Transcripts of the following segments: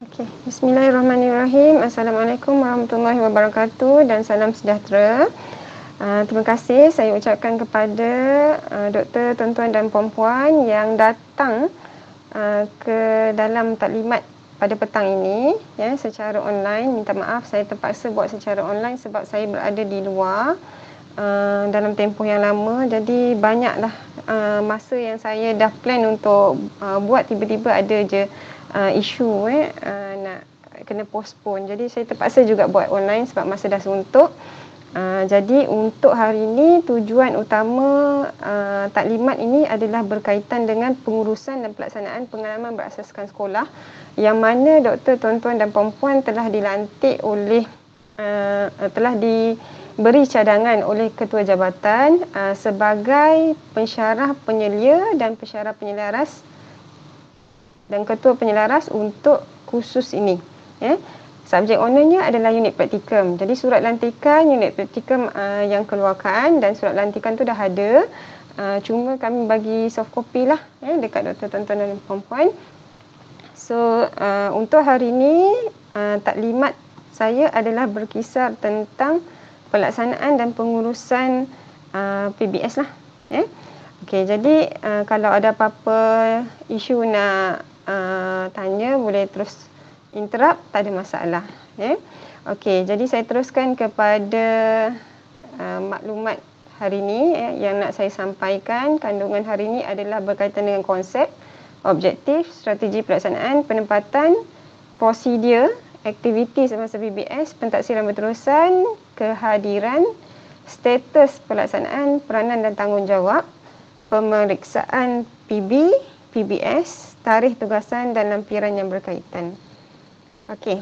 Okay. Bismillahirrahmanirrahim. Assalamualaikum warahmatullahi wabarakatuh dan salam sejahtera. Terima kasih saya ucapkan kepada doktor, tuan-tuan dan puan-puan yang datang ke dalam taklimat pada petang ini ya, secara online. Minta maaf saya terpaksa buat secara online sebab saya berada di luar dalam tempoh yang lama. Jadi banyaklah masa yang saya dah plan untuk buat, tiba-tiba ada je isu nak kena postpone. Jadi saya terpaksa juga buat online sebab masa dah suntuk. Jadi untuk hari ini tujuan utama taklimat ini adalah berkaitan dengan pengurusan dan pelaksanaan pengalaman berasaskan sekolah, yang mana doktor, tuan-tuan dan puan-puan telah dilantik oleh telah diberi cadangan oleh Ketua Jabatan sebagai pensyarah penyelia dan pensyarah penyelaras dan Ketua Penyelaras untuk kursus ini. Subjek honornya adalah unit praktikum. Jadi surat lantikan unit praktikum yang keluarkan dan surat lantikan tu dah ada. Cuma kami bagi soft copy lah dekat doktor, tuan-tuan dan puan-puan. So untuk hari ini taklimat saya adalah berkisar tentang pelaksanaan dan pengurusan PBS lah. Okey, jadi kalau ada apa-apa isu nak tanya boleh terus interrupt, tak ada masalah. Okey, jadi saya teruskan kepada maklumat hari ini yang nak saya sampaikan. Kandungan hari ini adalah berkaitan dengan konsep, objektif, strategi pelaksanaan, penempatan, prosedur, aktiviti semasa PBS, pentaksiran berterusan, kehadiran, status pelaksanaan, peranan dan tanggungjawab, pemeriksaan PB, PBS, tarikh tugasan dan lampiran yang berkaitan. Okey.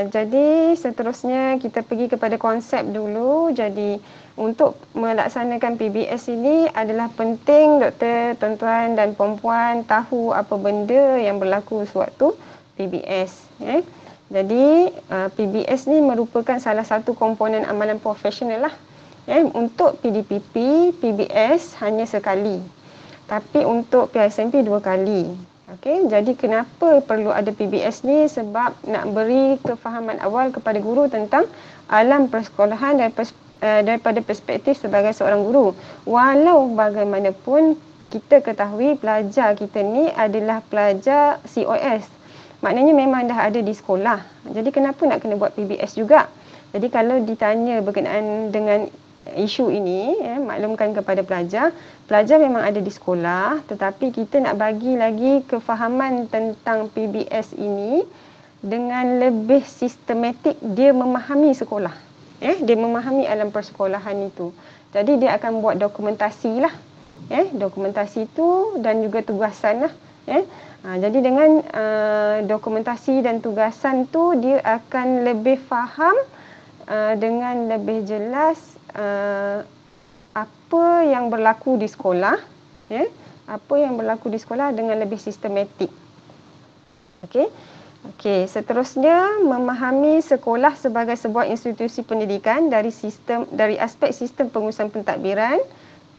Jadi seterusnya kita pergi kepada konsep dulu. Jadi untuk melaksanakan PBS ini adalah penting doktor, tuan-tuan dan puan-puan tahu apa benda yang berlaku sewaktu PBS. Jadi PBS ni merupakan salah satu komponen amalan profesional lah. Untuk PDPP, PBS hanya sekali. Tapi untuk PSMP 2 kali. Okey, jadi kenapa perlu ada PBS ni? Sebab nak beri kefahaman awal kepada guru tentang alam persekolahan daripada perspektif sebagai seorang guru. Walau bagaimanapun kita ketahui pelajar kita ni adalah pelajar COS. Maknanya memang dah ada di sekolah. Jadi kenapa nak kena buat PBS juga? Jadi kalau ditanya berkenaan dengan isu ini, maklumkan kepada pelajar, pelajar memang ada di sekolah, tetapi kita nak bagi lagi kefahaman tentang PBS ini dengan lebih sistematik. Dia memahami sekolah, dia memahami alam persekolahan itu. Jadi dia akan buat dokumentasi lah, dokumentasi itu dan juga tugasan lah. Jadi dengan dokumentasi dan tugasan tu dia akan lebih faham dengan lebih jelas apa yang berlaku di sekolah, apa yang berlaku di sekolah dengan lebih sistematik. Okey, seterusnya memahami sekolah sebagai sebuah institusi pendidikan dari aspek sistem pengurusan pentadbiran,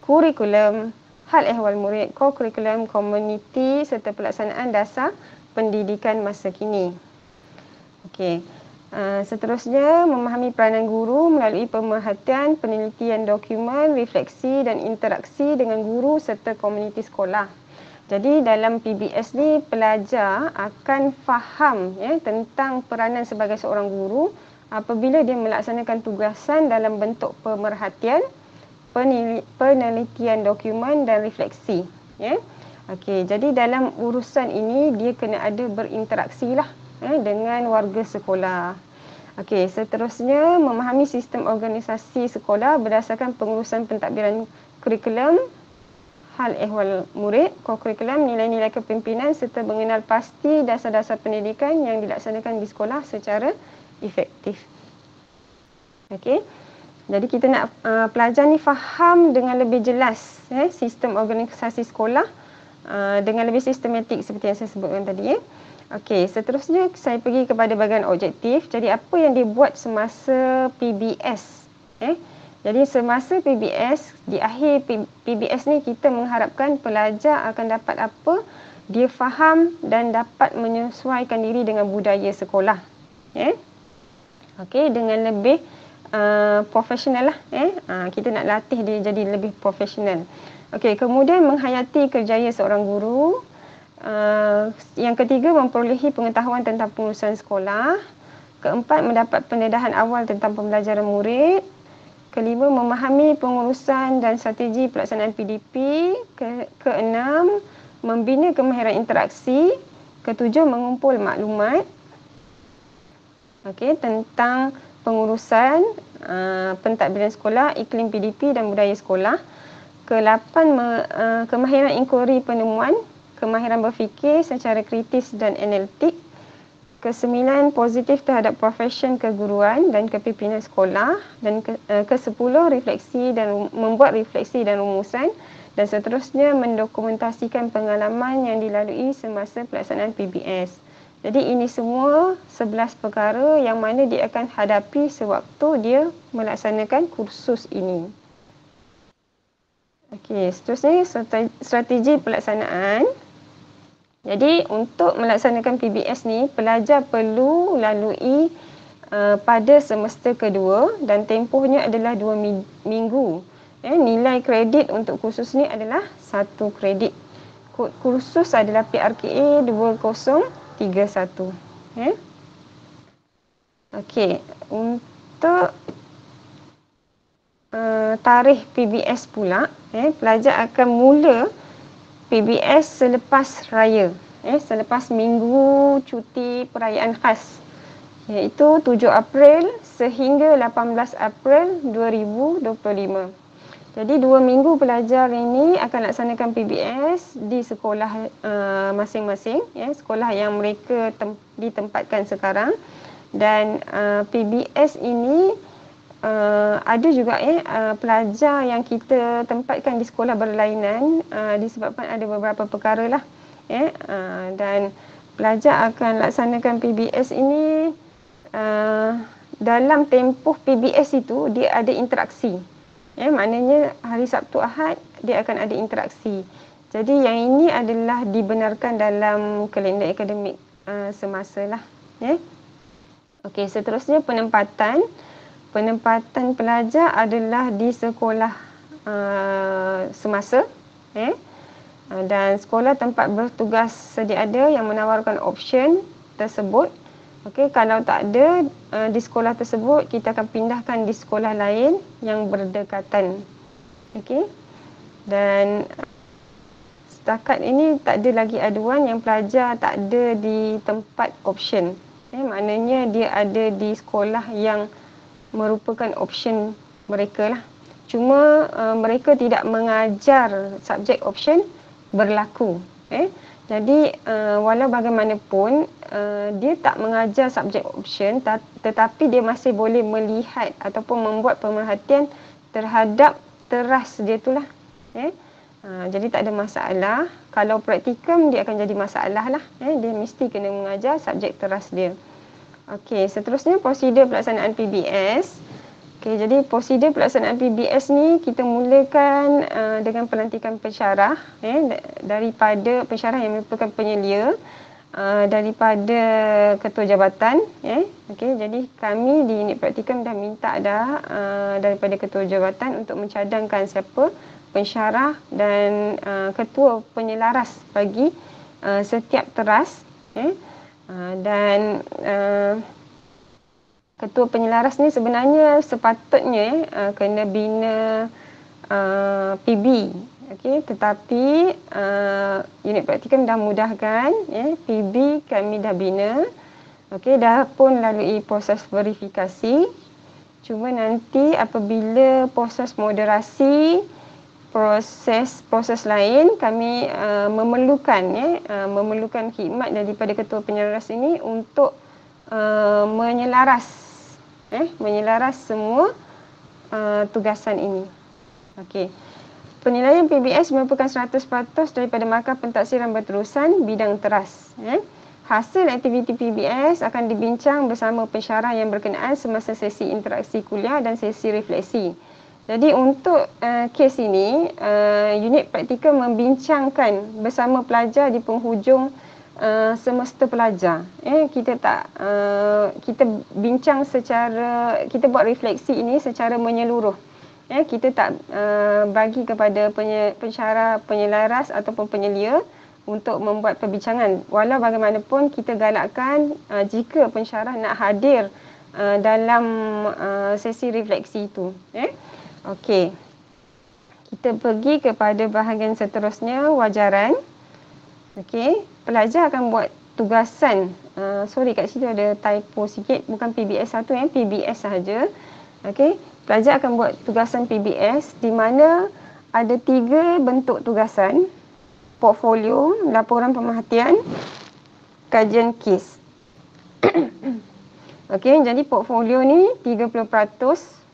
kurikulum, hal ehwal murid, co-curriculum, komuniti serta pelaksanaan dasar pendidikan masa kini. Okey. Seterusnya memahami peranan guru melalui pemerhatian, penelitian dokumen, refleksi dan interaksi dengan guru serta komuniti sekolah. Jadi dalam PBS ni pelajar akan faham tentang peranan sebagai seorang guru apabila dia melaksanakan tugasan dalam bentuk pemerhatian, penelitian dokumen dan refleksi. Okey, jadi dalam urusan ini dia kena ada berinteraksi lah dengan warga sekolah. Okey, seterusnya memahami sistem organisasi sekolah berdasarkan pengurusan pentadbiran kurikulum, hal ehwal murid, co-curriculum, nilai-nilai kepimpinan serta mengenal pasti dasar-dasar pendidikan yang dilaksanakan di sekolah secara efektif. Okey. Jadi kita nak pelajar ni faham dengan lebih jelas sistem organisasi sekolah dengan lebih sistematik seperti yang saya sebutkan tadi. Okey, seterusnya saya pergi kepada bahagian objektif. Jadi apa yang dibuat semasa PBS? Jadi semasa PBS, di akhir PBS ni kita mengharapkan pelajar akan dapat apa? dia faham dan dapat menyesuaikan diri dengan budaya sekolah. Okey, dengan lebih profesional lah. Kita nak latih dia jadi lebih profesional. Okey, kemudian menghayati kerjaya seorang guru. Yang ketiga, memperolehi pengetahuan tentang pengurusan sekolah. Keempat, mendapat pendedahan awal tentang pembelajaran murid. Kelima, memahami pengurusan dan strategi pelaksanaan PDP. Keenam, membina kemahiran interaksi. Ketujuh, mengumpul maklumat tentang pengurusan pentadbiran sekolah, iklim PDP dan budaya sekolah. Ke-8, kemahiran inquiry penemuan, kemahiran berfikir secara kritis dan analitik. Ke-9, positif terhadap profesion keguruan dan kepimpinan sekolah. Dan ke-10, refleksi dan membuat refleksi dan rumusan. Dan seterusnya, mendokumentasikan pengalaman yang dilalui semasa pelaksanaan PBS. Jadi ini semua 11 perkara yang mana dia akan hadapi sewaktu dia melaksanakan kursus ini. Okey, seterusnya strategi pelaksanaan. Jadi untuk melaksanakan PBS ni, pelajar perlu lalui pada semester kedua dan tempohnya adalah 2 minggu. Nilai kredit untuk kursus ni adalah 1 kredit. Kod kursus adalah PRKA 2031. Okey, untuk tarikh PBS pula, pelajar akan mula PBS selepas raya, selepas minggu cuti perayaan khas, iaitu 7 April sehingga 18 April 2025. Jadi 2 minggu pelajar ini akan laksanakan PBS di sekolah masing-masing, sekolah yang mereka ditempatkan sekarang. Dan PBS ini ada juga pelajar yang kita tempatkan di sekolah berlainan disebabkan ada beberapa perkara lah. Dan pelajar akan laksanakan PBS ini dalam tempoh PBS itu dia ada interaksi. Maknanya hari Sabtu Ahad dia akan ada interaksi. Jadi yang ini adalah dibenarkan dalam kalender akademik semasa lah. Okey, seterusnya penempatan. Penempatan pelajar adalah di sekolah semasa. Dan sekolah tempat bertugas sedia ada yang menawarkan option tersebut. Okey, kalau tak ada di sekolah tersebut, kita akan pindahkan di sekolah lain yang berdekatan. Okey. Dan setakat ini tak ada lagi aduan yang pelajar tak ada di tempat option. Maknanya dia ada di sekolah yang merupakan option mereka lah. Cuma mereka tidak mengajar subjek option berlaku. Jadi walau bagaimanapun dia tak mengajar subjek option, tetapi dia masih boleh melihat ataupun membuat pemerhatian terhadap teras dia itulah. Jadi tak ada masalah. Kalau praktikum dia akan jadi masalah lah. Dia mesti kena mengajar subjek teras dia. Okey, seterusnya prosedur pelaksanaan PBS. Okey, jadi prosedur pelaksanaan PBS ni kita mulakan dengan pelantikan pensyarah, daripada pensyarah yang merupakan penyelia, daripada ketua jabatan. Okey, jadi kami di unit praktikum dah minta daripada ketua jabatan untuk mencadangkan siapa pensyarah dan ketua penyelaras bagi setiap teras. Dan ketua penyelaras ni sebenarnya sepatutnya kena bina PB. Okey, tetapi unit praktikum dah mudahkan, PB kami dah bina. Okey, dah pun lalui proses verifikasi. Cuma nanti apabila proses moderasi, proses lain, kami memerlukan khidmat daripada ketua penyelaras ini untuk menyelaras semua tugasan ini. Okey. Penilaian PBS merupakan 100% daripada markah pentaksiran berterusan bidang teras. Hasil aktiviti PBS akan dibincang bersama pensyarah yang berkenaan semasa sesi interaksi kuliah dan sesi refleksi. Jadi untuk kes ini, unit praktikal membincangkan bersama pelajar di penghujung semester pelajar. Kita bincang secara, kita buat refleksi ini secara menyeluruh. Kita tak bagi kepada pensyarah, penyelaras ataupun penyelia untuk membuat perbincangan. Walau bagaimanapun kita galakkan jika pensyarah nak hadir dalam sesi refleksi itu. Okey. Kita pergi kepada bahagian seterusnya, wajaran. Okey, pelajar akan buat tugasan. Sorry, kat situ ada typo sikit, bukan PBS 1 PBS sahaja. Okey, pelajar akan buat tugasan PBS di mana ada 3 bentuk tugasan: portfolio, laporan pemerhatian, kajian kes. Okey, jadi portfolio ni 30%,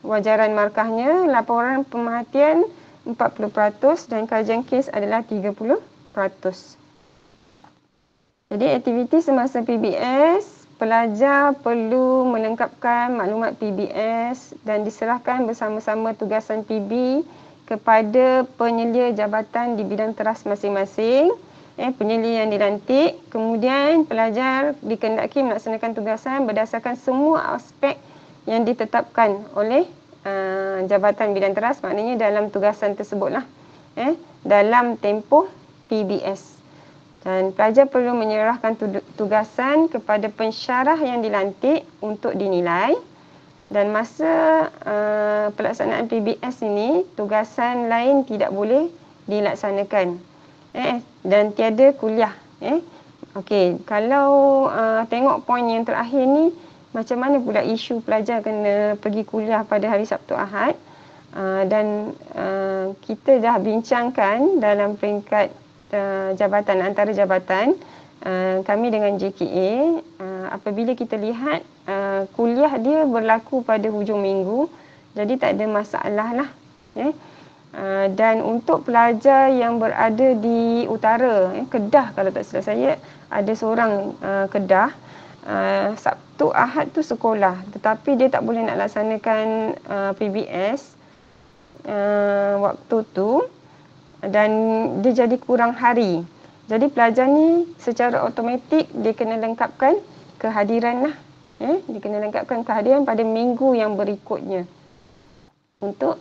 wajaran markahnya, laporan pemerhatian 40% dan kajian kes adalah 30%. Jadi aktiviti semasa PBS, pelajar perlu melengkapkan maklumat PBS dan diserahkan bersama-sama tugasan PB kepada penyelia jabatan di bidang teras masing-masing, penyelia yang dilantik. Kemudian pelajar dikehendaki melaksanakan tugasan berdasarkan semua aspek yang ditetapkan oleh jabatan bidang teras, maknanya dalam tugasan tersebutlah, dalam tempoh PBS. Dan pelajar perlu menyerahkan tugasan kepada pensyarah yang dilantik untuk dinilai. Dan masa pelaksanaan PBS ini, tugasan lain tidak boleh dilaksanakan. Dan tiada kuliah. Okey, kalau tengok poin yang terakhir ni, macam mana pula isu pelajar kena pergi kuliah pada hari Sabtu Ahad. Dan kita dah bincangkan dalam peringkat jabatan, antara jabatan, kami dengan JKA, apabila kita lihat kuliah dia berlaku pada hujung minggu, jadi tak ada masalah lah. Dan untuk pelajar yang berada di utara, Kedah kalau tak silap saya, ada seorang Kedah, Sabtu Ahad tu sekolah, tetapi dia tak boleh nak laksanakan PBS waktu tu, dan dia jadi kurang hari. Jadi pelajar ni secara automatik dia kena lengkapkan kehadiran lah. Dia kena lengkapkan kehadiran pada minggu yang berikutnya untuk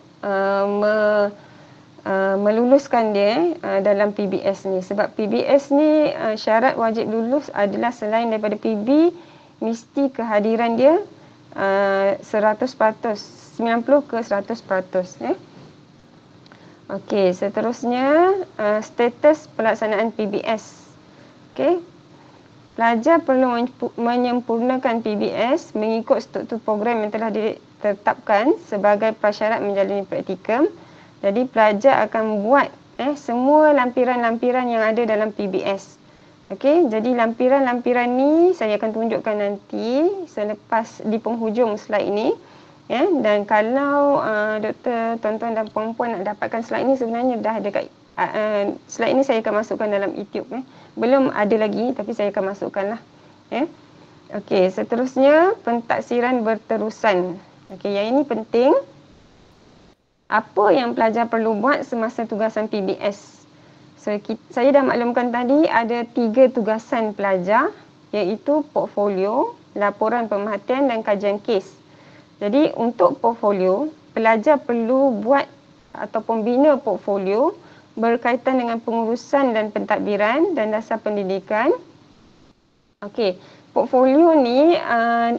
meluluskan dia dalam PBS ni. Sebab PBS ni syarat wajib lulus adalah selain daripada PB, mesti kehadiran dia 100%, 90 ke 100%. Okey, seterusnya status pelaksanaan PBS. Okey. Pelajar perlu menyempurnakan PBS mengikut struktur program yang telah ditetapkan sebagai prasyarat menjalani praktikum. Jadi pelajar akan buat semua lampiran-lampiran yang ada dalam PBS. Okey, jadi lampiran-lampiran ni saya akan tunjukkan nanti selepas di penghujung slide ini. Dan kalau doktor, tuan-tuan dan puan-puan nak dapatkan slide ni, sebenarnya dah ada kat slide ni saya akan masukkan dalam YouTube. Belum ada lagi tapi saya akan masukkanlah. Okey, seterusnya pentaksiran berterusan. Okey, yang ini penting. Apa yang pelajar perlu buat semasa tugasan PBS? Saya dah maklumkan tadi ada 3 tugasan pelajar, iaitu portfolio, laporan pemerhatian dan kajian kes. Jadi untuk portfolio, pelajar perlu buat ataupun bina portfolio berkaitan dengan pengurusan dan pentadbiran dan dasar pendidikan. Okey, portfolio ni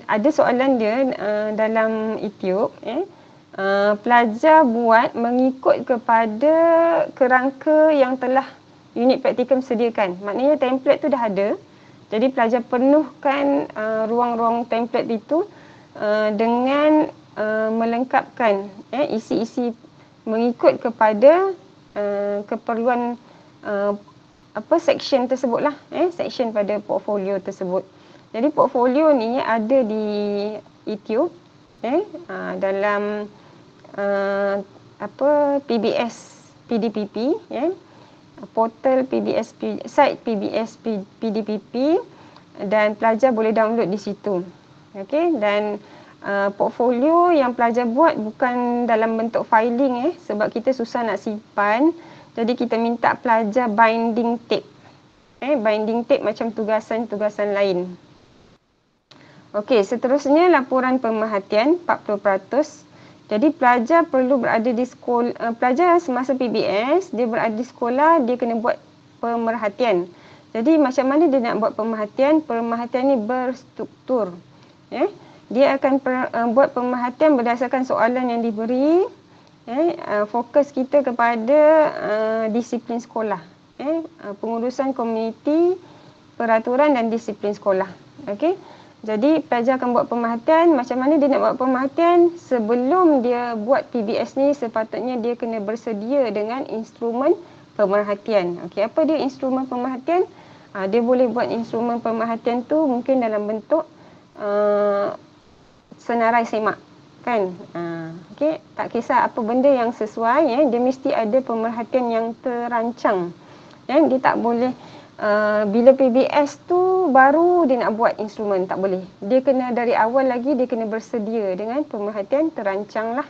ada soalan dia dalam YouTube. Pelajar buat mengikut kepada kerangka yang telah unit praktikum sediakan. Maknanya template tu dah ada. Jadi pelajar penuhkan ruang-ruang template itu dengan melengkapkan isi-isi mengikut kepada keperluan section tersebutlah, section pada portfolio tersebut. Jadi portfolio ni ada di YouTube, dalam PBS PDPP, portal PBS, site PBS PDPP, dan pelajar boleh download di situ. Okey, dan portfolio yang pelajar buat bukan dalam bentuk filing sebab kita susah nak simpan. Jadi kita minta pelajar binding tape. Binding tape macam tugasan-tugasan lain. Okey, seterusnya laporan pemerhatian 40%. Jadi pelajar perlu berada di sekolah, pelajar semasa PBS, dia berada di sekolah, dia kena buat pemerhatian. Jadi macam mana dia nak buat pemerhatian? Pemerhatian ni berstruktur. Dia akan buat pemerhatian berdasarkan soalan yang diberi. Fokus kita kepada disiplin sekolah. Pengurusan komuniti, peraturan dan disiplin sekolah. Okey. Jadi pelajar akan buat pemerhatian. Macam mana dia nak buat pemerhatian? Sebelum dia buat PBS ni, sepatutnya dia kena bersedia dengan instrumen pemerhatian. Okey, apa dia instrumen pemerhatian? Dia boleh buat instrumen pemerhatian tu mungkin dalam bentuk senarai semak, kan? Okey, tak kisah apa benda yang sesuai, dia mesti ada pemerhatian yang terancang. Dia tak boleh bila PBS tu baru dia nak buat instrumen, tak boleh. Dia kena dari awal lagi dia kena bersedia dengan pemerhatian terancang lah.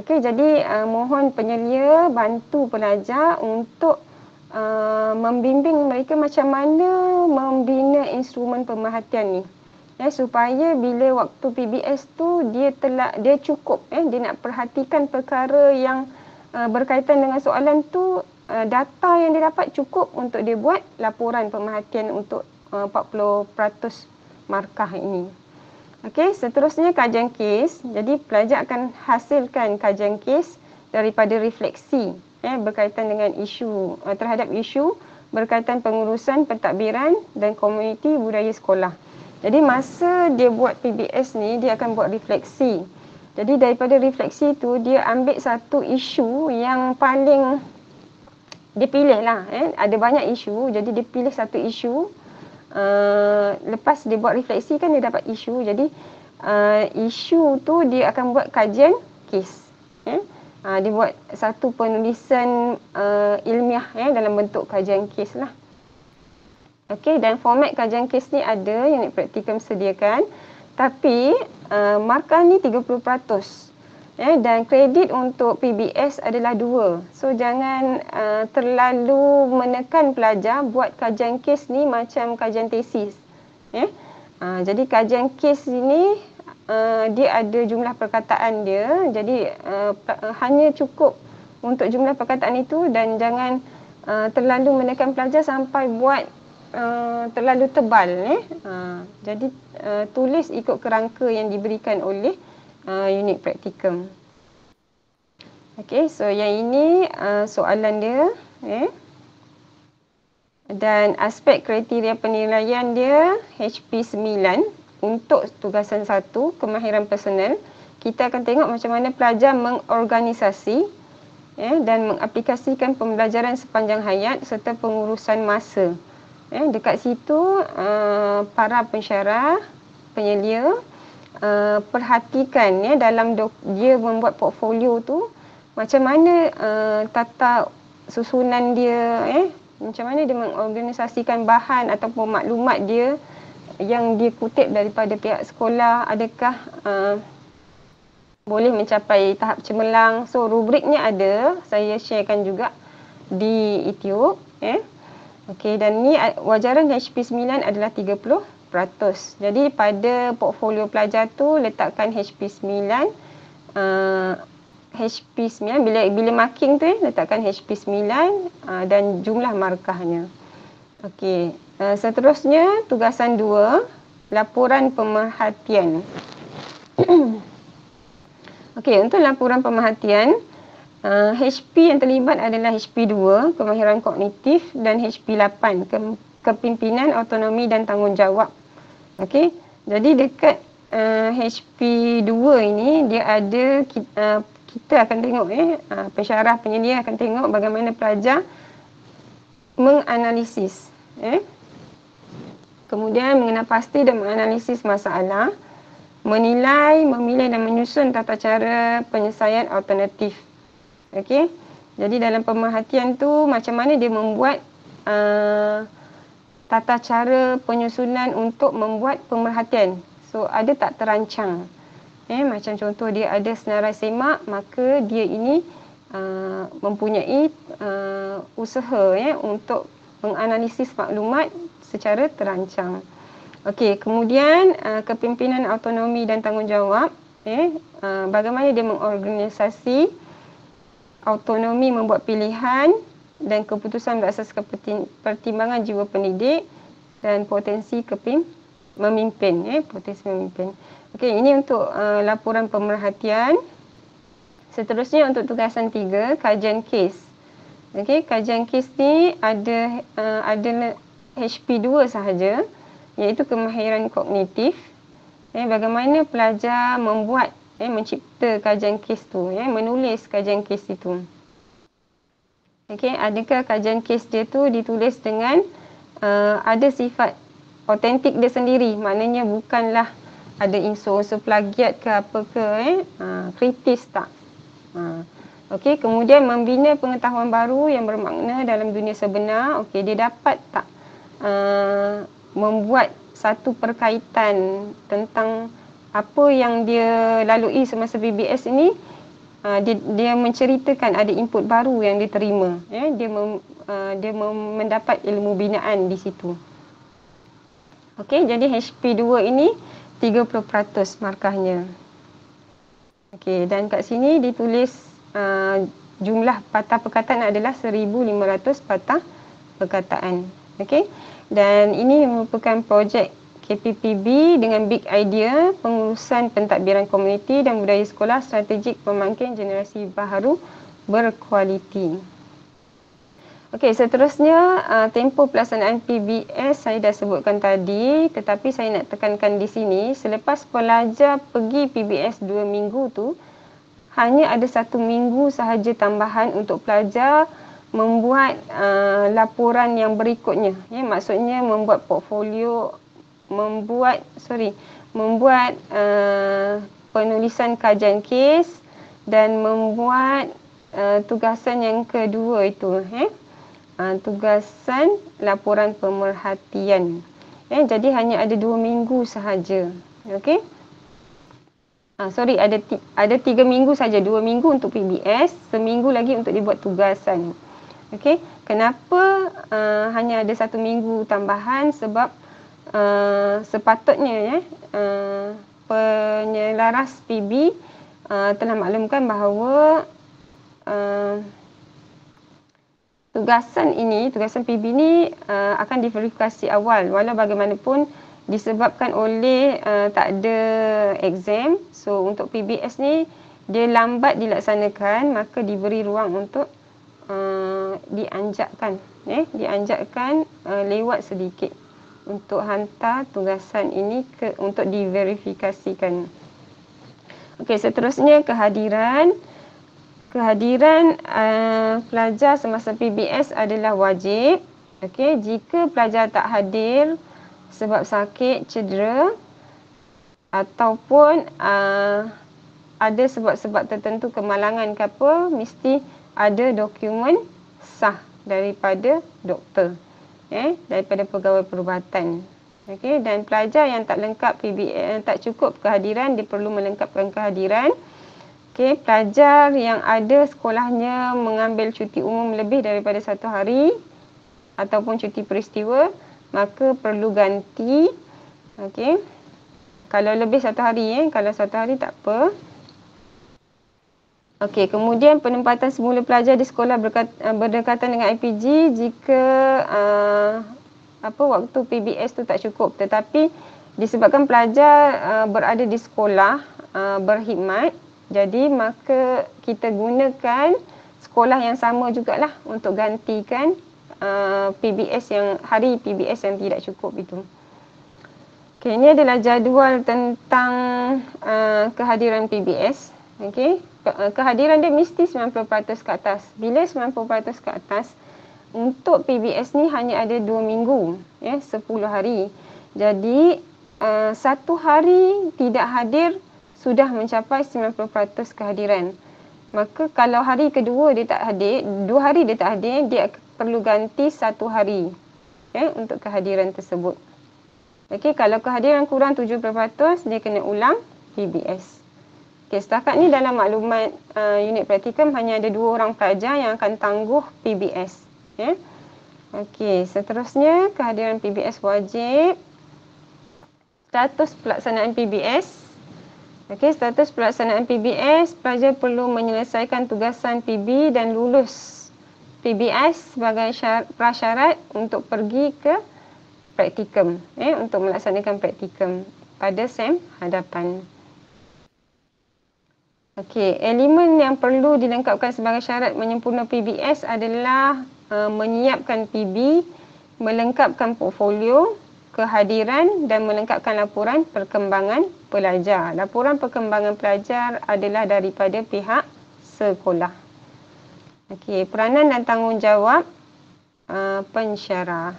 Okey, jadi mohon penyelia bantu pelajar untuk membimbing mereka macam mana membina instrumen pemerhatian ni. Supaya bila waktu PBS tu dia cukup, dia nak perhatikan perkara yang berkaitan dengan soalan tu, data yang dia dapat cukup untuk dia buat laporan pemerhatian untuk 40% markah ini. Okey, seterusnya kajian kes. Jadi pelajar akan hasilkan kajian kes daripada refleksi berkaitan dengan isu terhadap isu berkaitan pengurusan pentadbiran dan komuniti budaya sekolah. Jadi masa dia buat PBS ni, dia akan buat refleksi. Jadi daripada refleksi tu, dia ambil satu isu yang paling dia pilih lah. Ada banyak isu, jadi dia pilih satu isu. Lepas dia buat refleksi kan dia dapat isu. Jadi isu tu dia akan buat kajian kes. Dia buat satu penulisan ilmiah dalam bentuk kajian kes lah. Okey, dan format kajian kes ni ada, unit praktikum sediakan. Tapi markah ni 30%. Dan kredit untuk PBS adalah 2. So jangan terlalu menekan pelajar buat kajian kes ni macam kajian tesis. Jadi kajian kes ini dia ada jumlah perkataan dia. Jadi hanya cukup untuk jumlah perkataan itu, dan jangan terlalu menekan pelajar sampai buat terlalu tebal. Jadi tulis ikut kerangka yang diberikan oleh unit praktikum. Okey, so yang ini soalan dia. Dan aspek kriteria penilaian dia HP 9 untuk tugasan 1, kemahiran personal. Kita akan tengok macam mana pelajar mengorganisasi dan mengaplikasikan pembelajaran sepanjang hayat serta pengurusan masa. Dekat situ para pensyarah, penyelia perhatikan dalam dia membuat portfolio tu macam mana tata susunan dia, macam mana dia mengorganisasikan bahan ataupun maklumat dia yang dia kutip daripada pihak sekolah, adakah boleh mencapai tahap cemerlang. So rubriknya ada, saya sharekan juga di YouTube. Okey, dan ni wajaran HP 9 adalah 30%. Jadi pada portfolio pelajar tu letakkan HP 9. HP 9 bila marking tu letakkan HP 9 dan jumlah markahnya. Okey, seterusnya tugasan 2, laporan pemerhatian. Okey, untuk laporan pemerhatian, HP yang terlibat adalah HP 2, kemahiran kognitif, dan HP 8, kepimpinan, autonomi dan tanggungjawab. Okey, jadi dekat HP 2 ini dia ada, kita akan tengok pensyarah penyelia akan tengok bagaimana pelajar menganalisis, kemudian mengenal pasti dan menganalisis masalah, menilai, memilih dan menyusun tata cara penyelesaian alternatif. Okey, jadi dalam pemerhatian tu macam mana dia membuat tata cara penyusunan untuk membuat pemerhatian. So ada tak terancang? Macam contoh dia ada senarai semak, maka dia ini mempunyai usaha untuk menganalisis maklumat secara terancang. Okey, kemudian kepimpinan autonomi dan tanggungjawab, bagaimana dia mengorganisasi autonomi membuat pilihan dan keputusan berasaskan pertimbangan jiwa pendidik dan potensi memimpin, potensi memimpin. Okey, ini untuk laporan pemerhatian. Seterusnya untuk tugasan 3, kajian kes. Okey, kajian kes ni ada HP2 sahaja, iaitu kemahiran kognitif. Bagaimana pelajar membuat, mencipta kajian kes tu, menulis kajian kes itu. Okey, adakah kajian kes dia tu ditulis dengan ada sifat autentik dia sendiri, maknanya bukanlah ada unsur-unsur plagiat ke apa ke, kritis tak. Okey, kemudian membina pengetahuan baru yang bermakna dalam dunia sebenar. Okey, dia dapat tak membuat satu perkaitan tentang apa yang dia lalui semasa PBS ini. Dia menceritakan ada input baru yang dia terima, dia mendapat ilmu binaan di situ. Okey, jadi HP2 ini 30% markahnya. Okey, dan kat sini ditulis jumlah patah perkataan adalah 1,500 patah perkataan. Okey, dan ini merupakan projek KPPB dengan big idea pengurusan pentadbiran komuniti dan budaya sekolah strategik pembangkit generasi baharu berkualiti. Okey, seterusnya tempoh pelaksanaan PBS saya dah sebutkan tadi, tetapi saya nak tekankan di sini, selepas pelajar pergi PBS 2 minggu tu, hanya ada 1 minggu sahaja tambahan untuk pelajar membuat laporan yang berikutnya. Maksudnya membuat portfolio, membuat penulisan kajian kes dan membuat tugasan yang kedua itu, tugasan laporan pemerhatian. Jadi hanya ada 2 minggu sahaja. Okey. Ada 3 minggu saja, 2 minggu untuk PBS, seminggu lagi untuk dibuat tugasan. Okey, kenapa hanya ada 1 minggu tambahan? Sebab sepatutnya penyelaras PB telah maklumkan bahawa tugasan PB ini akan diverifikasi awal, walau bagaimanapun disebabkan oleh tak ada exam. So untuk PBS ni dia lambat dilaksanakan, maka diberi ruang untuk dianjakkan lewat sedikit untuk hantar tugasan ini untuk diverifikasikan. Okey, seterusnya kehadiran pelajar semasa PBS adalah wajib. Okey, jika pelajar tak hadir sebab sakit, cedera ataupun ada sebab-sebab tertentu, kemalangan ke apa, mesti ada dokumen sah daripada doktor, daripada pegawai perubatan. Okey, dan pelajar yang tak lengkap PBS, tak cukup kehadiran, dia perlu melengkapkan kehadiran. Okey, pelajar yang ada sekolahnya mengambil cuti umum lebih daripada 1 hari ataupun cuti peristiwa, maka perlu ganti. Okey, kalau lebih 1 hari, kalau 1 hari tak apa. Okey, kemudian penempatan semula pelajar di sekolah berdekatan dengan IPG jika waktu PBS tu tak cukup, tetapi disebabkan pelajar berada di sekolah berkhidmat, jadi maka kita gunakan sekolah yang sama jugalah untuk gantikan hari PBS yang tidak cukup itu. Okey, ini adalah jadual tentang kehadiran PBS. Okey, kehadiran dia mesti 90% ke atas. Bila 90% ke atas, untuk PBS ni hanya ada 2 minggu, 10 hari. Jadi 1 hari tidak hadir sudah mencapai 90% kehadiran. Maka kalau hari kedua dia tak hadir, 2 hari dia tak hadir, dia perlu ganti 1 hari untuk kehadiran tersebut. Okey, kalau kehadiran kurang 70%, dia kena ulang PBS. Okey, setakat ni dalam maklumat unit praktikum hanya ada 2 orang pelajar yang akan tangguh PBS. Ya. Okey, seterusnya kehadiran PBS wajib. Status pelaksanaan PBS. Okey, status pelaksanaan PBS, pelajar perlu menyelesaikan tugasan PB dan lulus PBS sebagai prasyarat untuk pergi ke praktikum, untuk melaksanakan praktikum pada SEM hadapan. Okey, elemen yang perlu dilengkapkan sebagai syarat menyempurna PBS adalah menyiapkan PB, melengkapkan portfolio, kehadiran dan melengkapkan laporan perkembangan pelajar. Laporan perkembangan pelajar adalah daripada pihak sekolah. Okey, peranan dan tanggungjawab pensyarah.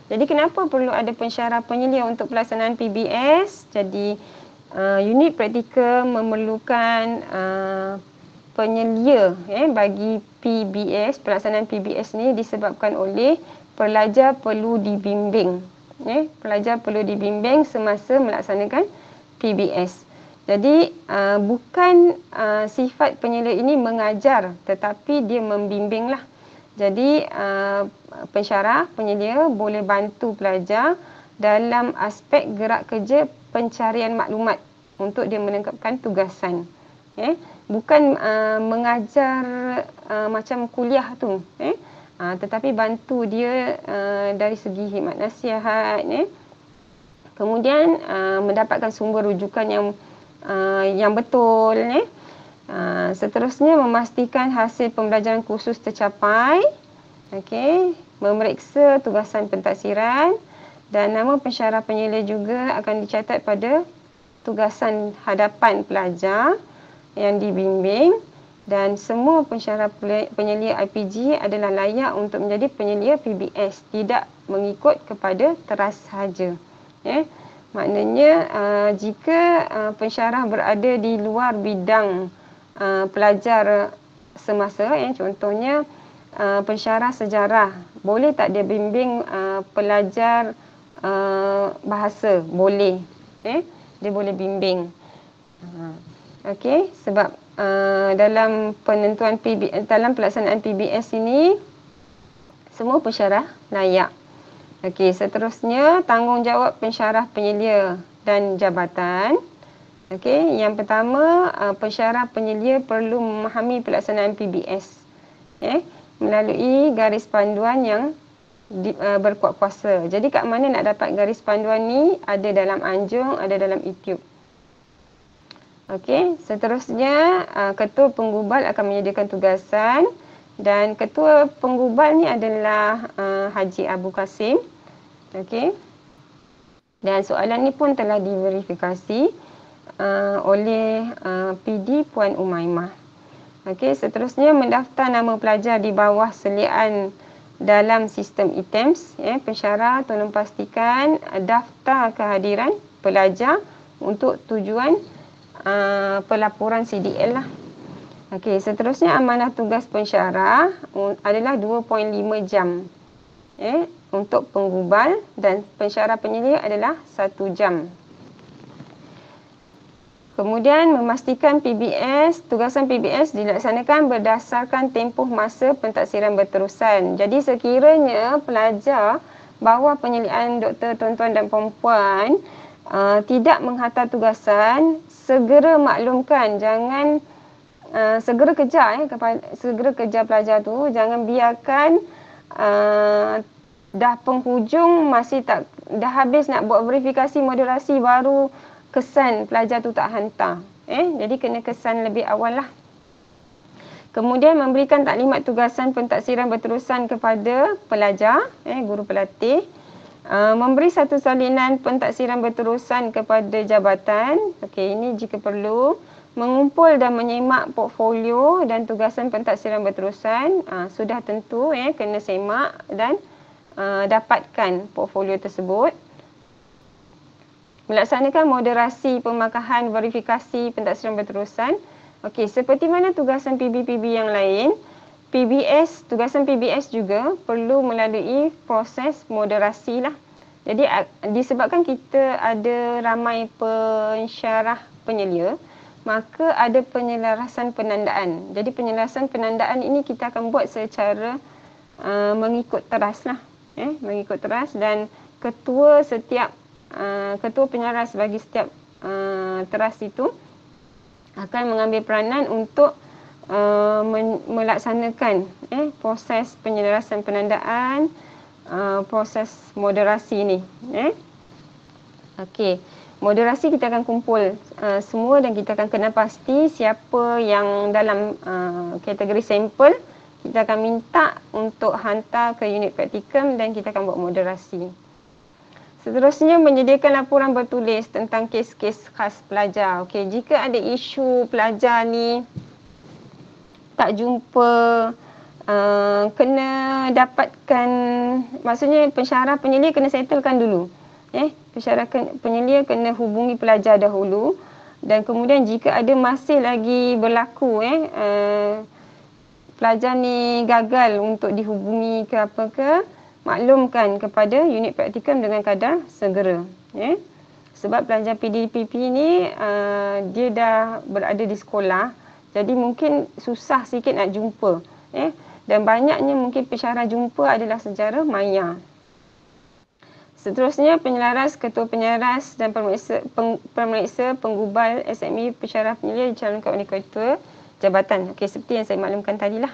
Jadi kenapa perlu ada pensyarah penyelia untuk pelaksanaan PBS? Jadi unit praktikum memerlukan penyelia bagi PBS. Pelaksanaan PBS ni disebabkan oleh pelajar perlu dibimbing. Pelajar perlu dibimbing semasa melaksanakan PBS. Jadi bukan sifat penyelia ini mengajar, tetapi dia membimbinglah. Jadi pensyarah penyelia boleh bantu pelajar dalam aspek gerak kerja pencarian maklumat untuk dia melengkapkan tugasan. Bukan mengajar macam kuliah tu, tetapi bantu dia dari segi khidmat nasihat, kemudian mendapatkan sumber rujukan yang betul, seterusnya memastikan hasil pembelajaran kursus tercapai, memeriksa tugasan pentaksiran, dan nama pensyarah penyelia juga akan dicatat pada tugasan hadapan pelajar yang dibimbing, dan semua pensyarah penyelia IPG adalah layak untuk menjadi penyelia PBS, tidak mengikut kepada teras sahaja. Maknanya jika pensyarah berada di luar bidang pelajar semasa, contohnya pensyarah sejarah, boleh tak dia bimbing pelajar bahasa? Boleh. Dia boleh bimbing. Okey, sebab dalam penentuan dalam pelaksanaan PBS ini semua pensyarah layak. Okey, seterusnya tanggungjawab pensyarah penyelia dan jabatan. Okey, yang pertama pensyarah penyelia perlu memahami pelaksanaan PBS melalui garis panduan yang berkuat kuasa. Jadi kat mana nak dapat garis panduan ni? Ada dalam anjung, ada dalam YouTube. Okey, seterusnya ketua penggubal akan menyediakan tugasan, dan ketua penggubal ni adalah Haji Abu Kasim. Okey. Dan soalan ni pun telah diverifikasi oleh PD Puan Umaimah. Okey, seterusnya mendaftar nama pelajar di bawah seliaan dalam sistem ITEMS. Pensyarah tolong pastikan daftar kehadiran pelajar untuk tujuan pelaporan CDL lah. Okey, seterusnya amanah tugas pensyarah adalah 2.5 jam untuk penggubal, dan pensyarah penyelia adalah 1 jam. Kemudian memastikan tugasan PBS dilaksanakan berdasarkan tempoh masa pentaksiran berterusan. Jadi sekiranya pelajar bawah penyeliaan Dr. Tuan-tuan dan puan-puan tidak menghantar tugasan, segera maklumkan, jangan segera kejar segera kejar pelajar tu, jangan biarkan dah penghujung masih tak, dah habis nak buat verifikasi moderasi baru kesan pelajar tu tak hantar. Jadi kena kesan lebih awal lah. Kemudian memberikan taklimat tugasan pentaksiran berterusan kepada pelajar, guru pelatih. Memberi satu salinan pentaksiran berterusan kepada jabatan. Okey, ini jika perlu. Mengumpul dan menyemak portfolio dan tugasan pentaksiran berterusan. Sudah tentu kena semak dan dapatkan portfolio tersebut. Melaksanakan moderasi pemakahan verifikasi pentaksiran berterusan. Okey, seperti mana tugasan PB-PB yang lain, tugasan PBS juga perlu melalui proses moderasi lah. Jadi disebabkan kita ada ramai pensyarah penyelia, maka ada penyelarasan penandaan. Jadi penyelarasan penandaan ini kita akan buat secara mengikut teras lah. Mengikut teras, dan ketua penyelaras bagi setiap teras itu akan mengambil peranan untuk melaksanakan proses penyelarasan penandaan, proses moderasi ni. Okey, moderasi kita akan kumpul semua dan kita akan kenal pasti siapa yang dalam kategori sampel. Kita akan minta untuk hantar ke unit praktikum dan kita akan buat moderasi. Seterusnya, menyediakan laporan bertulis tentang kes-kes khas pelajar. Okey, jika ada isu pelajar ni tak jumpa, kena dapatkan, maksudnya pensyarah penyelia kena settlekan dulu. Pensyarah penyelia kena hubungi pelajar dahulu, dan kemudian jika ada masih lagi berlaku pelajar ni gagal untuk dihubungi ke apa ke, maklumkan kepada unit praktikum dengan kadar segera. Sebab pelajar PDPP ni dia dah berada di sekolah, jadi mungkin susah sikit nak jumpa. Dan banyaknya mungkin pensyarah jumpa adalah secara maya. Seterusnya, penyelaras, ketua penyelaras dan pemeriksa penggubal SME pensyarah penyelia dicalonkan oleh ketua jabatan. Okey, seperti yang saya maklumkan tadilah.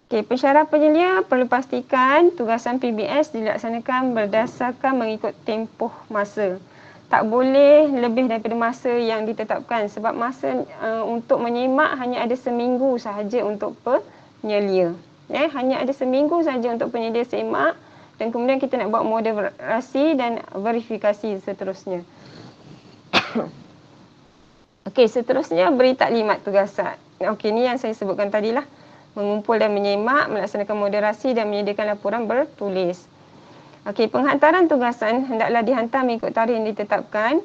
Okey, pensyarah penyelia perlu pastikan tugasan PBS dilaksanakan berdasarkan mengikut tempoh masa. Tak boleh lebih daripada masa yang ditetapkan, sebab masa untuk menyemak hanya ada seminggu sahaja untuk penyelia. Hanya ada seminggu sahaja untuk penyelia semak, dan kemudian kita nak buat moderasi dan verifikasi seterusnya. Okey, seterusnya beri taklimat tugasan. Okey, ni yang saya sebutkan tadilah. Mengumpul dan menyemak, melaksanakan moderasi dan menyediakan laporan bertulis. Okey, penghantaran tugasan hendaklah dihantar mengikut tarikh yang ditetapkan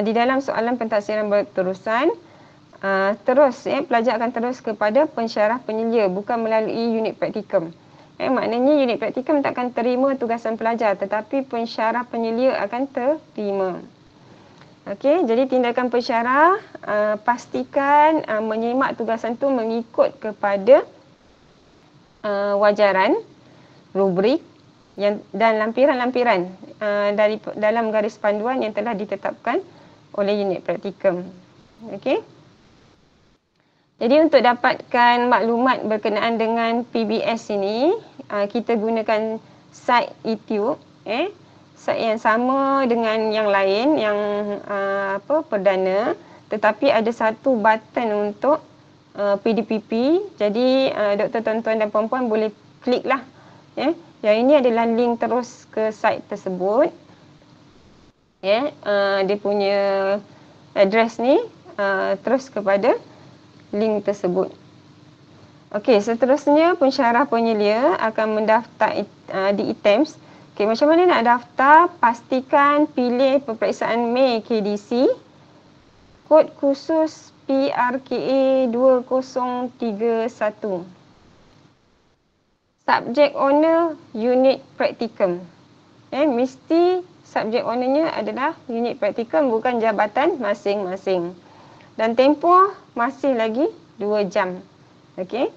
di dalam soalan pentaksiran berterusan. Pelajar akan terus kepada pensyarah penyelia, bukan melalui unit praktikum. Maknanya unit praktikum takkan terima tugasan pelajar, tetapi pensyarah penyelia akan terima. Okey, jadi tindakan pensyarah, pastikan menyemak tugasan tu mengikut kepada wajaran, rubrik dan lampiran-lampiran dari dalam garis panduan yang telah ditetapkan oleh unit praktikum. Okey. Jadi untuk dapatkan maklumat berkenaan dengan PBS ini, kita gunakan site YouTube, site yang sama dengan yang lain, yang perdana, tetapi ada satu button untuk PDPP. Jadi doktor tuan-tuan dan puan-puan boleh klik lah. Yang ini adalah link terus ke site tersebut. Dia punya address ni terus kepada link tersebut. Okey, seterusnya pensyarah penyelia akan mendaftar di e-Terms. Okey, macam mana nak daftar? Pastikan pilih peperiksaan Mei KDC, kod khusus PRKA 2031. Subjek owner unit praktikum. Mesti subjek ownernya adalah unit praktikum, bukan jabatan masing-masing. Dan tempoh masih lagi 2 jam. Okey.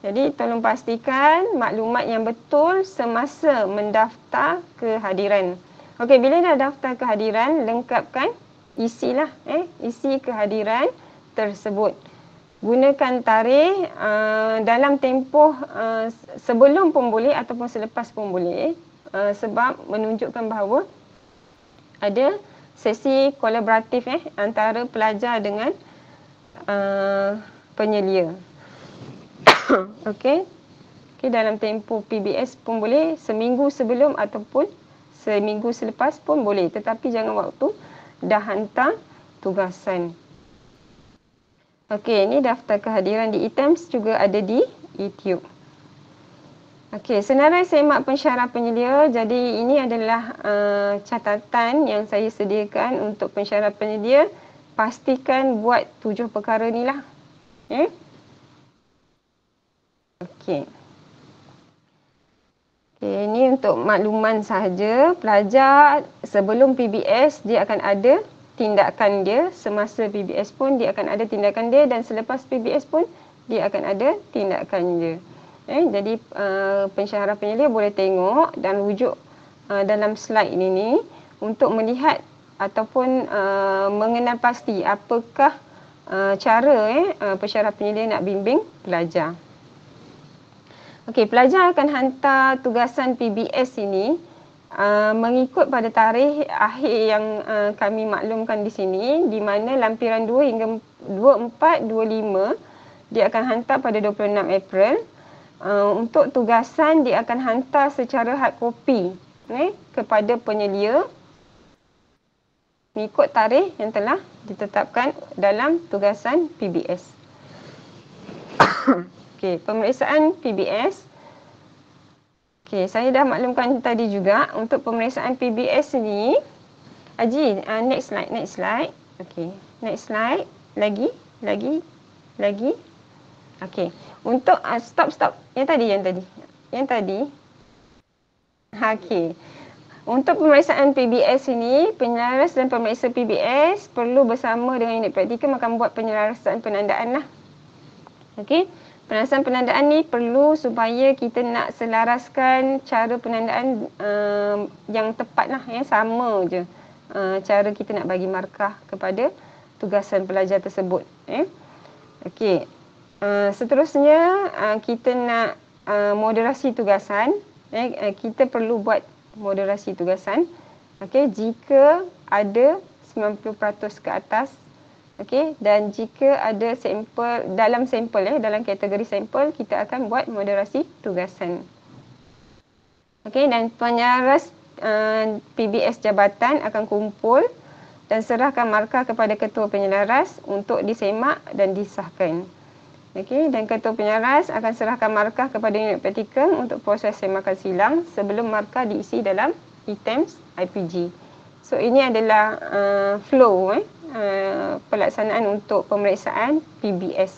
Jadi tolong pastikan maklumat yang betul semasa mendaftar kehadiran. Okey, bila dah daftar kehadiran, lengkapkan, isilah isi kehadiran tersebut. Gunakan tarikh dalam tempoh sebelum pun boleh ataupun selepas pun boleh, sebab menunjukkan bahawa ada sesi kolaboratif antara pelajar dengan penyelia. Okey. Dalam tempoh PBS pun boleh, seminggu sebelum ataupun seminggu selepas pun boleh, tetapi jangan waktu dah hantar tugasan. Okey, ini daftar kehadiran di e-Terms juga ada di YouTube. Okey, senarai semak pensyarah penyelia. Jadi ini adalah catatan yang saya sediakan untuk pensyarah penyelia. Pastikan buat 7 perkara ni lah. Okey. Okey, ini untuk makluman sahaja. Pelajar sebelum PBS dia akan ada tindakan dia, semasa PBS pun dia akan ada tindakan dia, dan selepas PBS pun dia akan ada tindakan dia. Jadi pensyarah penyelia boleh tengok dan rujuk dalam slide ini untuk melihat ataupun mengenal pasti apakah cara pensyarah penyelia nak bimbing pelajar. Okey, pelajar akan hantar tugasan PBS ini mengikut pada tarikh akhir yang kami maklumkan di sini, di mana lampiran 2 hingga 24, 25 dia akan hantar pada 26 April. Untuk tugasan dia akan hantar secara hard copy kepada penyelia mengikut tarikh yang telah ditetapkan dalam tugasan PBS. Okey, pemeriksaan PBS. Okey, saya dah maklumkan tadi juga untuk pemeriksaan PBS ni. Haji, next slide. Okey, next slide. Lagi. Okey, untuk stop. Yang tadi. Okey. Untuk pemeriksaan PBS ini, penyelaras dan pemeriksa PBS perlu bersama dengan unit praktikum akan buat penyelarasan penandaan lah. Okey. Penyelarasan penandaan ni perlu supaya kita nak selaraskan cara penandaan yang tepat lah, sama je cara kita nak bagi markah kepada tugasan pelajar tersebut. Okey, seterusnya kita nak moderasi tugasan. Kita perlu buat moderasi tugasan. Okey, jika ada 90% ke atas. Okey, dan jika ada sampel, dalam kategori sampel, kita akan buat moderasi tugasan. Okey, dan penyelaras PBS jabatan akan kumpul dan serahkan markah kepada ketua penyelaras untuk disemak dan disahkan. Okey, dan ketua penyelaras akan serahkan markah kepada unit praktikum untuk proses semakan silang sebelum markah diisi dalam items IPG. So ini adalah flow pelaksanaan untuk pemeriksaan PBS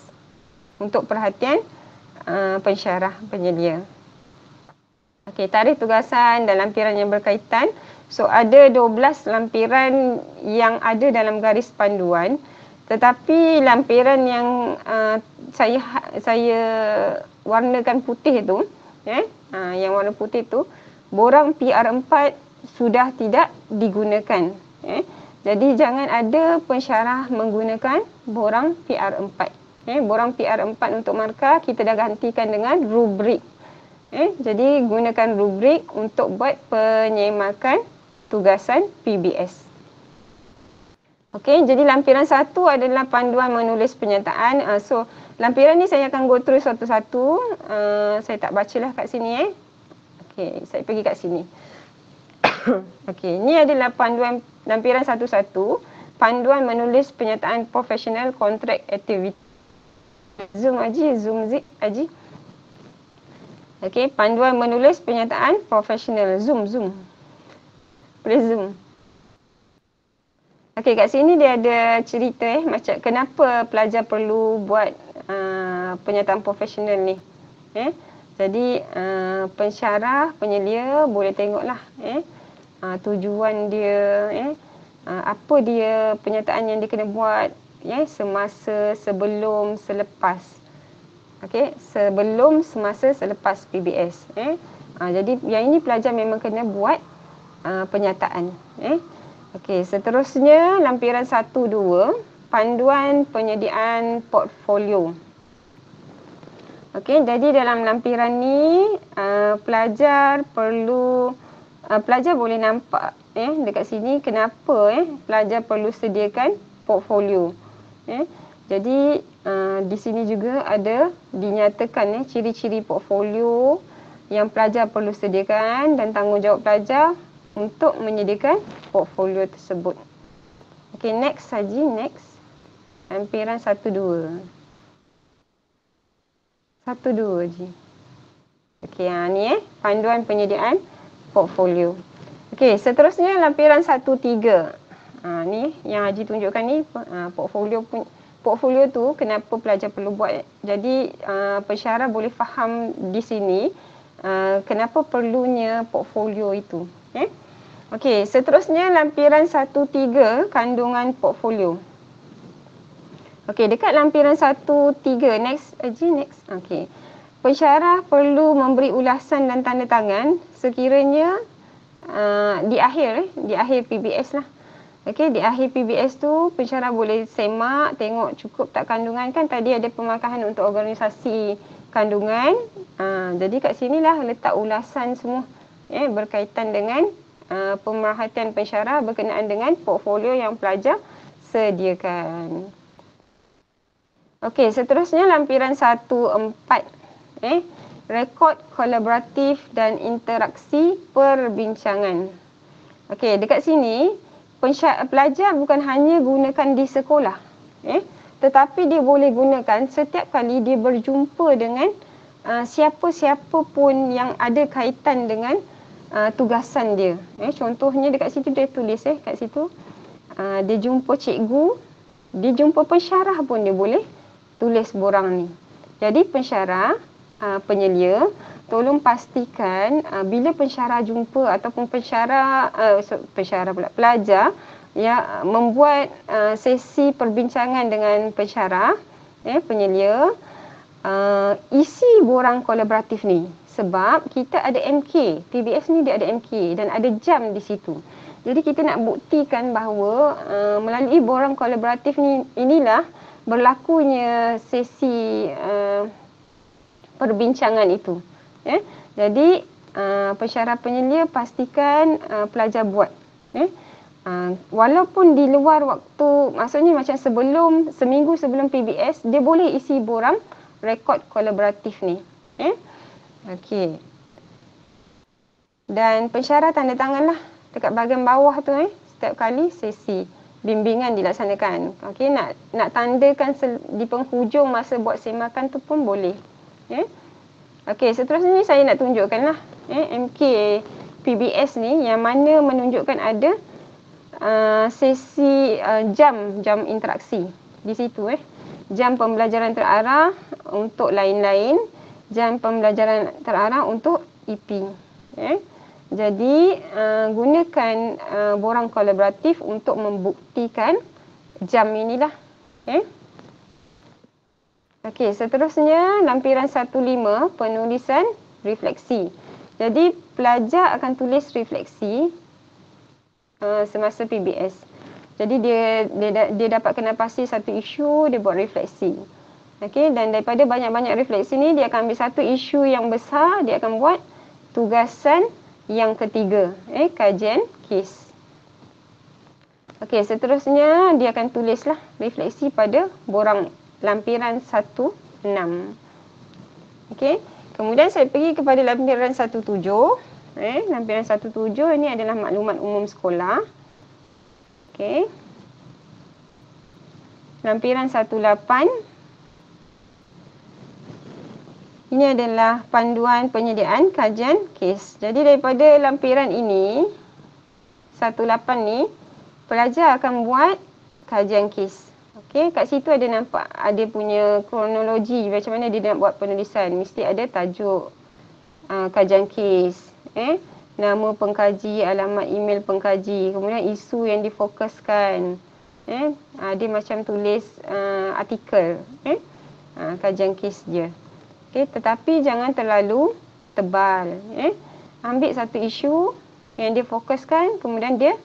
untuk perhatian pensyarah penyelia. Okey, tarikh tugasan dan lampiran yang berkaitan. So ada 12 lampiran yang ada dalam garis panduan, tetapi lampiran yang saya warnakan putih tu, yang warna putih tu, borang PR4 sudah tidak digunakan. Jadi jangan ada pensyarah menggunakan borang PR4. Borang PR4 untuk markah kita dah gantikan dengan rubrik. Jadi gunakan rubrik untuk buat penyemakan tugasan PBS. Okey, jadi lampiran 1 adalah panduan menulis penyataan. So lampiran ni saya akan go through satu-satu. Saya tak bacalah kat sini. Okey, saya pergi kat sini. Okey, ini adalah panduan lampiran 1.1, panduan menulis penyataan profesional kontrak aktiviti. Zoom Haji. Okey, panduan menulis penyataan profesional. Zoom. Boleh zoom. Okey, kat sini dia ada cerita macam kenapa pelajar perlu buat penyataan profesional ni. Jadi pensyarah penyelia boleh tengoklah tujuan dia, apa dia penyataan yang dia kena buat, semasa, sebelum, selepas. Okey, sebelum, semasa, selepas PBS. Jadi yang ini pelajar memang kena buat penyataan. Okey, seterusnya lampiran 1-2, panduan penyediaan portfolio. Okey, jadi dalam lampiran ni pelajar boleh nampak dekat sini kenapa pelajar perlu sediakan portfolio. Jadi di sini juga ada dinyatakan ciri-ciri portfolio yang pelajar perlu sediakan dan tanggungjawab pelajar untuk menyediakan portfolio tersebut. Okey, next Haji, next. Lampiran 1-2. 1-2 Haji. Okey, ni panduan penyediaan portfolio. Okey, seterusnya lampiran 1-3. Ni yang Haji tunjukkan ni portfolio tu kenapa pelajar perlu buat. Jadi pensyarah boleh faham di sini kenapa perlunya portfolio itu. Okey, seterusnya lampiran 1.3 kandungan portfolio. Okey, dekat lampiran 1.3 next. Okey. Pensyarah perlu memberi ulasan dan tanda tangan sekiranya di akhir PBS lah. Okey, di akhir PBS tu pensyarah boleh semak, tengok cukup tak kandungan, kan tadi ada pemarkahan untuk organisasi kandungan. Jadi kat sinilah letak ulasan semua berkaitan dengan pemerhatian pensyarah berkenaan dengan portfolio yang pelajar sediakan. Okey, seterusnya lampiran 1.4. Rekod kolaboratif dan interaksi perbincangan. Okey, dekat sini pelajar bukan hanya gunakan di sekolah, tetapi dia boleh gunakan setiap kali dia berjumpa dengan siapa-siapa pun yang ada kaitan dengan tugasan dia. Contohnya dekat situ dia tulis kat situ, dia jumpa cikgu, dia jumpa pensyarah pun dia boleh tulis borang ni. Jadi pensyarah, penyelia, tolong pastikan bila pensyarah jumpa ataupun pelajar membuat sesi perbincangan dengan pensyarah, penyelia, isi borang kolaboratif ni. Sebab kita ada MK, PBS ni dia ada MK dan ada jam di situ. Jadi kita nak buktikan bahawa melalui borang kolaboratif ni inilah berlakunya sesi perbincangan itu. Jadi pensyarah penyelia pastikan pelajar buat. Walaupun di luar waktu, maksudnya macam seminggu sebelum PBS, dia boleh isi borang rekod kolaboratif ni. Okey. Dan pensyarah tanda tangan lah dekat bahagian bawah tu, setiap kali sesi bimbingan dilaksanakan. Okey, nak tandakan di penghujung masa buat semakan tu pun boleh. Okey, seterusnya ni saya nak tunjukkan lah MK PBS ni yang mana menunjukkan ada sesi jam interaksi di situ. Jam pembelajaran terarah untuk lain-lain, jam pembelajaran terarah untuk EP. Jadi gunakan borang kolaboratif untuk membuktikan jam inilah. Okey, seterusnya lampiran 1.5 penulisan refleksi. Jadi pelajar akan tulis refleksi semasa PBS. Jadi dia dapat kena pasti satu isu, dia buat refleksi. Okey, dan daripada banyak-banyak refleksi ni dia akan ambil satu isu yang besar, dia akan buat tugasan yang ketiga, kajian kes. Okey, seterusnya dia akan tulislah refleksi pada borang lampiran 1.6. Okey, kemudian saya pergi kepada lampiran 1.7. Lampiran 1.7 ini adalah maklumat umum sekolah. Okey. Lampiran 1.8 ini adalah panduan penyediaan kajian kes. Jadi daripada lampiran ini 1.8 ni pelajar akan buat kajian kes. Okey, kat situ ada nampak ada punya kronologi macam mana dia nak buat penulisan. Mesti ada tajuk kajian kes, nama pengkaji, alamat email pengkaji, kemudian isu yang difokuskan. Dia macam tulis artikel kajian kes dia. Okey, tetapi jangan terlalu tebal. Ambil satu isu yang dia fokuskan, kemudian dia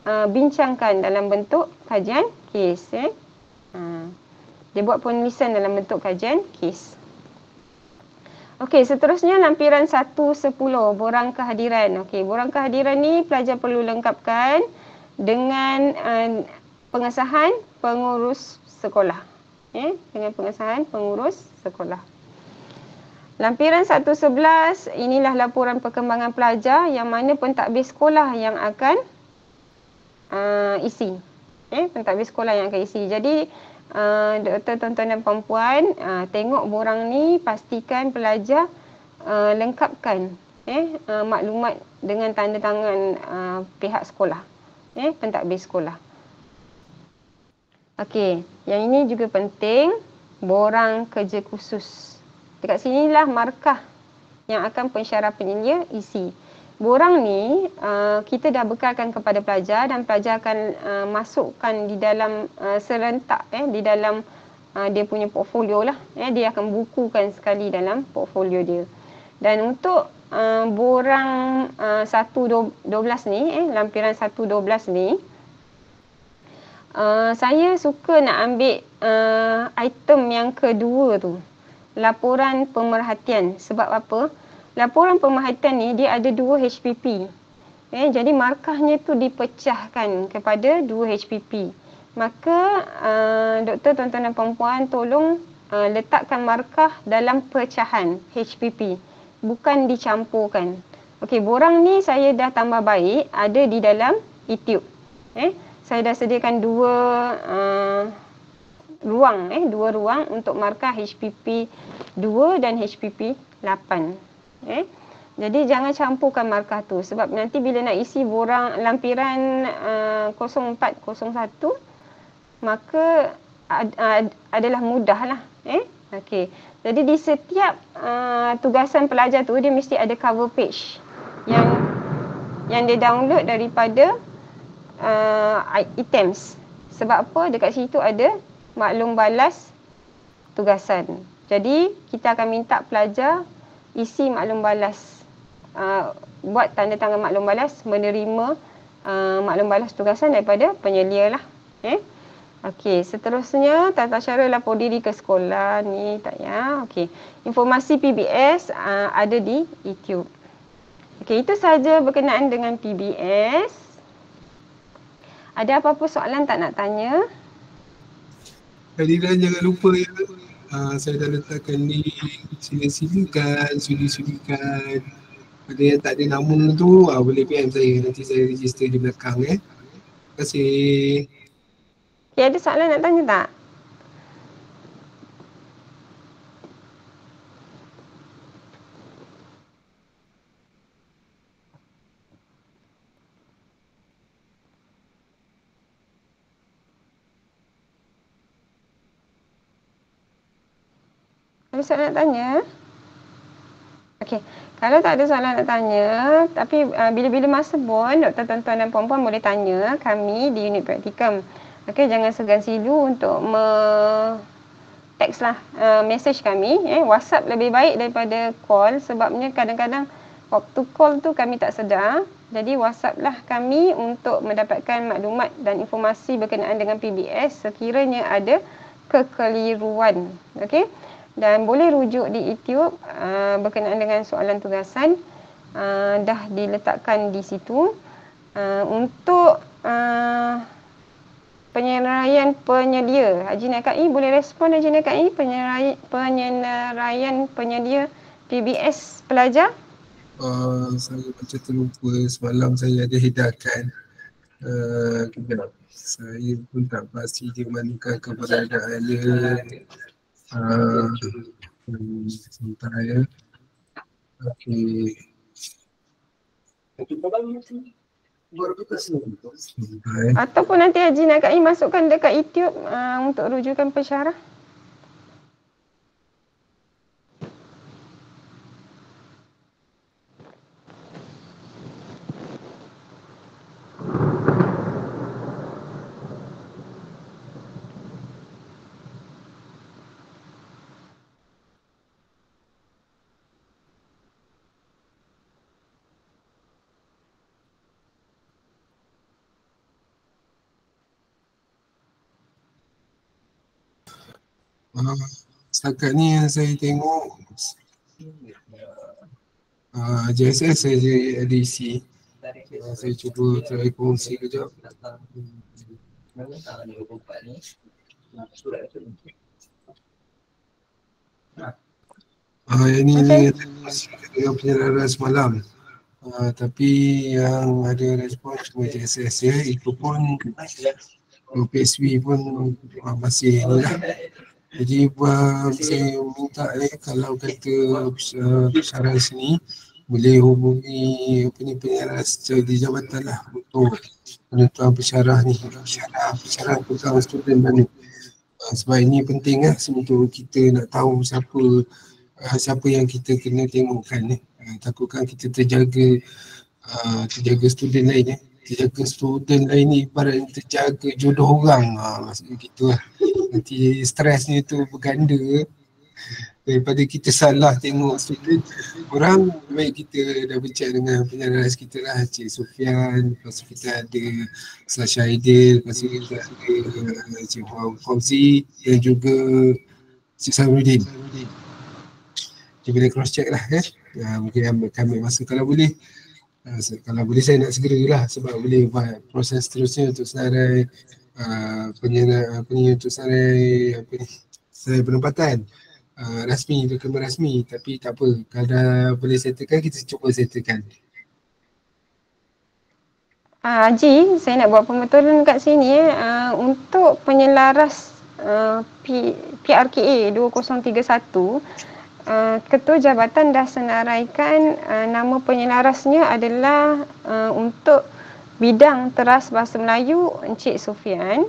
bincangkan dalam bentuk kajian kes. Dia buat penulisan dalam bentuk kajian kes. Okey, seterusnya lampiran 1.10 borang kehadiran. Okey, borang kehadiran ni pelajar perlu lengkapkan dengan pengesahan pengurus sekolah. Dengan pengesahan pengurus sekolah. Lampiran 1.11 inilah laporan perkembangan pelajar yang mana pentadbir sekolah yang akan isi. Pentadbir sekolah yang akan isi. Jadi doktor, tuan-tuan dan puan-puan, tengok borang ni, pastikan pelajar lengkapkan maklumat dengan tanda tangan pihak sekolah, pentadbir sekolah. Okey, yang ini juga penting, borang kerja khusus. Dekat sinilah markah yang akan pensyarah penyelia isi. borang ni kita dah bekalkan kepada pelajar dan pelajar akan masukkan di dalam serentak di dalam dia punya portfolio lah. Dia akan bukukan sekali dalam portfolio dia. Dan untuk borang 1.12 ni, lampiran 1.12 ni, saya suka nak ambil item yang kedua tu, laporan pemerhatian. Sebab apa? Laporan pemerhatian ni dia ada 2 HPP. Jadi markahnya tu dipecahkan kepada 2 HPP. Maka doktor, tuan-tuan dan puan-puan, tolong letakkan markah dalam pecahan HPP, bukan dicampurkan. Okey, borang ni saya dah tambah baik, ada di dalam eTube. Saya dah sediakan dua ruang untuk markah HPP 2 dan HPP 8. Jadi jangan campurkan markah tu, sebab nanti bila nak isi borang lampiran 0401, maka adalah mudahlah. Okey. Jadi di setiap tugasan pelajar tu dia mesti ada cover page yang dia download daripada items. Sebab apa? Dekat situ ada maklum balas tugasan. Jadi kita akan minta pelajar isi maklum balas, buat tanda tangan maklum balas, menerima maklum balas tugasan daripada penyelia lah. Okey, seterusnya tata cara lapor diri ke sekolah ni tak ya. Okey, informasi PBS ada di YouTube. Okey, itu sahaja berkenaan dengan PBS. Ada apa-apa soalan tak nak tanya? Hadirin jangan lupa ya, saya dah letakkan link, sila-silakan, sudi-sudikan. Ada yang tak ada nama tu, boleh PM saya, nanti saya register di belakang. Terima kasih. Okay, ada soalan nak tanya tak? Ada soalan nak tanya? Okey, kalau tak ada soalan nak tanya, tapi bila-bila masa pun doktor, tuan-tuan dan puan-puan boleh tanya kami di unit praktikum. Okey, jangan segan silu untuk teks lah, message kami. WhatsApp lebih baik daripada call, sebabnya kadang-kadang waktu call tu kami tak sedar. Jadi WhatsApp lah kami untuk mendapatkan maklumat dan informasi berkenaan dengan PBS sekiranya ada kekeliruan. Okey. Dan boleh rujuk di YouTube berkenaan dengan soalan tugasan, dah diletakkan di situ. Untuk penyelesaian penyedia, Haji Nakai boleh respon. Haji Nakai, penyelesaian penyedia PBS pelajar. Saya macam terlupa, semalam saya ada edarkan. Saya pun tak pasti di manakah keberadaan dia. Sebentar ya. Okey. Ataupun nanti Haji Nakai masukkan dekat YouTube untuk rujukan pensyarah. Setakat ni yang saya tengok JSS saja ada isi. Saya cuba try kongsi kejap. Ini dengan penyerahan semalam. Tapi yang ada respon cuma JSS ya. Itu pun PSV pun masih ni lah. Jadi saya minta kalau kata pensyarah sini boleh hubungi penyiaran di jabatan lah untuk penentuan pensyarah ni, pensyarah tentang student mana. Sebab ini penting lah untuk kita nak tahu siapa yang kita kena tengokkan ni. Takutkan kita terjaga terjaga student lain terjaga student lain ni ibarat terjaga jodoh orang, maksudnya gitu lah. Nanti stresnya tu berganda daripada kita salah tengok student orang. Baik kita dah bincang dengan penyaras kita lah, Cik Sufian, lepas tu kita ada Sasha Aidil, lepas tu kita ada Cik Fauzi dan juga Cik Samudin. Kita boleh cross check lah mungkin kami masa kalau boleh. Kalau boleh saya nak segeralah sebab boleh buat proses seterusnya untuk senarai untuk senarai senarai penempatan rasmi, rekaman rasmi. Tapi tak apa, kalau dah boleh settlekan, kita cuba settlekan. Haji, saya nak buat pembetulan kat sini untuk penyelaras PRKA 2031, Ketua Jabatan dah senaraikan nama penyelarasnya adalah untuk bidang teras Bahasa Melayu Encik Sufian,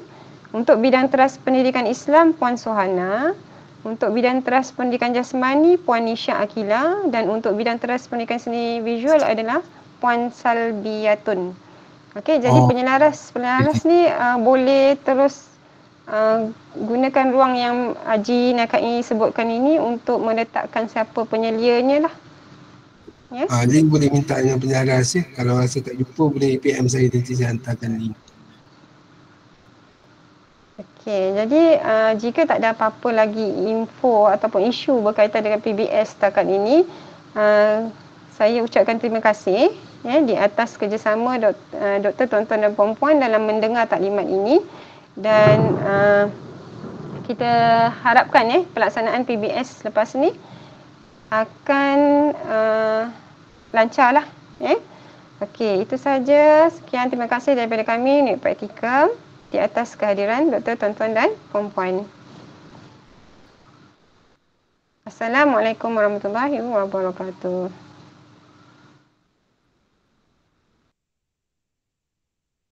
untuk bidang teras Pendidikan Islam Puan Sohana, untuk bidang teras Pendidikan Jasmani Puan Nisha Akila, dan untuk bidang teras Pendidikan Seni Visual adalah Puan Salbiyatun. Okey, jadi penyelaras ni boleh terus gunakan ruang yang Haji Nakai sebutkan ini untuk meletakkan siapa penyelianya lah. Ya. Link boleh minta dengan penyaras Kalau rasa tak jumpa boleh PM saya, nanti saya hantarkan link. Okey, jadi jika tak ada apa-apa lagi info ataupun isu berkaitan dengan PBS setakat ini, saya ucapkan terima kasih di atas kerjasama doktor, tuan-tuan dan puan-puan dalam mendengar taklimat ini. Dan kita harapkan pelaksanaan PBS lepas ni akan lancarlah. Okey, itu saja. Sekian, terima kasih daripada kami Unit Praktikal di atas kehadiran doktor, tuan-tuan dan puan-puan. Assalamualaikum warahmatullahi wabarakatuh.